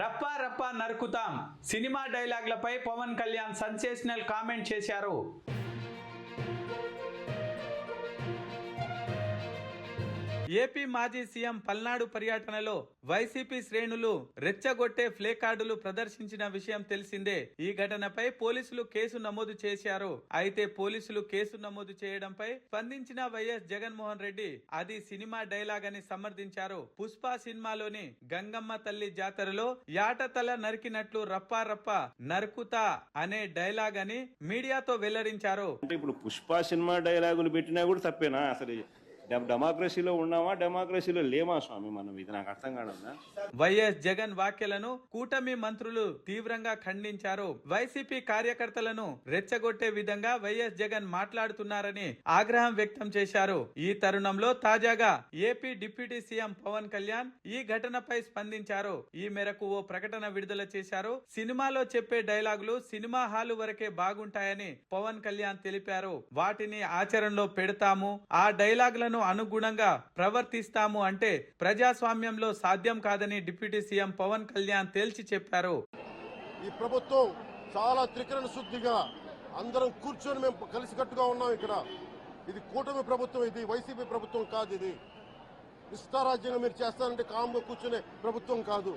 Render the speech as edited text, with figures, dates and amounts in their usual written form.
రప్పా రప్పా నరుకుతాం సినిమా డైలాగ్లపై పవన్ కళ్యాణ్ సెన్సేషనల్ కామెంట్ చేశారు. ఏపీ మాజీ సీఎం పల్నాడు పర్యటనలో వైసీపీ శ్రేణులు రెచ్చగొట్టే ప్లే కార్డులు ప్రదర్శించిన విషయం తెలిసిందే. ఈ ఘటనపై పోలీసులు కేసు నమోదు చేశారు. అయితే పోలీసులు కేసు నమోదు చేయడంపై స్పందించిన వైఎస్ జగన్మోహన్ రెడ్డి అది సినిమా డైలాగ్ అని సమర్థించారు. పుష్ప సినిమాలోని గంగమ్మ తల్లి జాతరలో యాటతల నరికినట్లు రప్పా రప్పా నరుకుతా అనే డైలాగ్ అని మీడియాతో వెల్లడించారు. ఇప్పుడు పుష్ప సినిమా డైలాగులు పెట్టినా కూడా తప్పేనా? అసలు డెమోక్రసీలో ఉన్నామా, డెమోక్రసీలో లేమా స్వామి? మనం ఇది నాకు అర్థం కాదన్నా. వైఎస్ జగన్ వ్యాఖ్యలను కూటమి మంత్రులు తీవ్రంగా ఖండించారు. వైసీపీ కార్యకర్తలను రెచ్చగొట్టే విధంగా వైఎస్ జగన్ మాట్లాడుతున్నారని ఆగ్రహం వ్యక్తం చేశారు. ఈ తరుణంలో తాజాగా AP deputy CM Pawan Kalyan ఈ ఘటనపై స్పందించారు. ఈ మేరకు ఓ ప్రకటన విడుదల చేశారు. సినిమాలో చెప్పే డైలాగులు సినిమా హాలు వరకే బాగుంటాయని పవన్ కళ్యాణ్ తెలిపారు. వాటిని ఆచరణలో పెడతాము, ఆ డైలాగులను అనుగుణంగా ప్రవర్తిస్తాము అంటే ప్రజాస్వామ్యంలో సాధ్యం కాదని డిప్యూటీ సీఎం పవన్ కళ్యాణ్ తేల్చి చెప్పారు. ఈ ప్రభుత్వం చాలా త్రికరణ శుద్ధిగా అందరం కూర్చొని మేము కలిసికట్టుగా ఉన్నాం. ఇక్కడ ఇది కూటమి ప్రభుత్వం, ఇది వైసీపీ ప్రభుత్వం కాదు. ఇది ఇష్టారాజ్యంగా మీరు చేస్తారంటే కామ్గా కూర్చునే ప్రభుత్వం కాదు.